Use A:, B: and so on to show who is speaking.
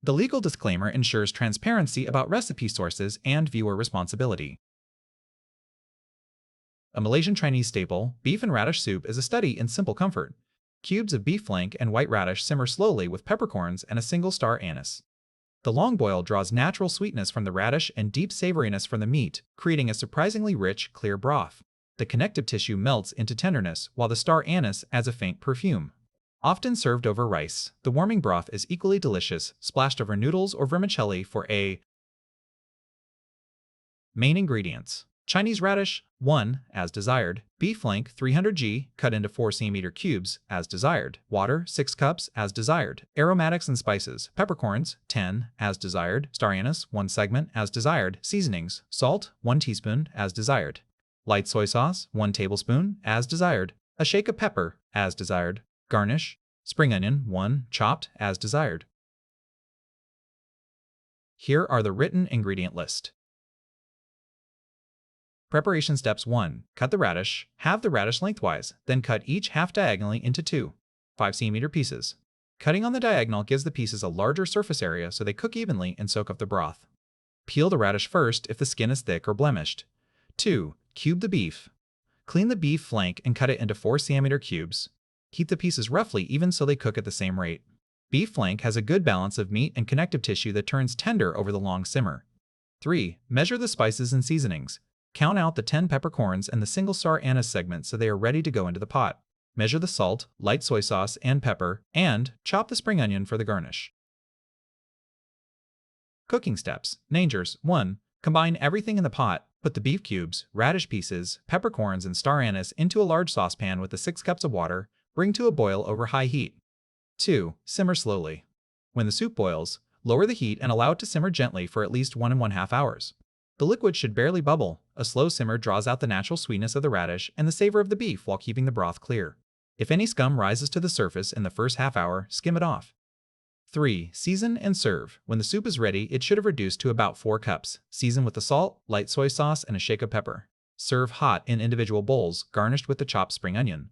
A: The legal disclaimer ensures transparency about recipe sources and viewer responsibility. A Malaysian-Chinese staple, beef and radish soup, is a study in simple comfort. Cubes of beef flank and white radish simmer slowly with peppercorns and a single-star anise. The long boil draws natural sweetness from the radish and deep savoriness from the meat, creating a surprisingly rich, clear broth. The connective tissue melts into tenderness, while the star anise adds a faint perfume. Often served over rice, the warming broth is equally delicious, splashed over noodles or vermicelli for a Main ingredients: Chinese radish, 1, as desired. Beef flank, 300 g, cut into 4 cm cubes, as desired. Water, 6 cups, as desired. Aromatics and spices: peppercorns, 10, as desired. Star anise, 1 segment, as desired. Seasonings: salt, 1 teaspoon, as desired. Light soy sauce, 1 tablespoon, as desired. A shake of pepper, as desired. Garnish: spring onion, 1, chopped, as desired. Here are the written ingredient list. Preparation steps: 1. Cut the radish. Halve the radish lengthwise, then cut each half diagonally into 2 5 cm pieces. Cutting on the diagonal gives the pieces a larger surface area so they cook evenly and soak up the broth. Peel the radish first if the skin is thick or blemished. 2. Cube the beef. Clean the beef flank and cut it into 4 cm cubes. Keep the pieces roughly even so they cook at the same rate. Beef flank has a good balance of meat and connective tissue that turns tender over the long simmer. 3. Measure the spices and seasonings. Count out the 10 peppercorns and the single-star anise segment so they are ready to go into the pot. Measure the salt, light soy sauce, and pepper, and chop the spring onion for the garnish. Cooking steps. Nangers: 1. Combine everything in the pot. Put the beef cubes, radish pieces, peppercorns, and star anise into a large saucepan with the 6 cups of water. Bring to a boil over high heat. 2. Simmer slowly. When the soup boils, lower the heat and allow it to simmer gently for at least 1.5 hours. The liquid should barely bubble. A slow simmer draws out the natural sweetness of the radish and the savor of the beef while keeping the broth clear. If any scum rises to the surface in the first half hour, skim it off. 3. Season and serve. When the soup is ready, it should have reduced to about 4 cups. Season with the salt, light soy sauce, and a shake of pepper. Serve hot in individual bowls, garnished with the chopped spring onion.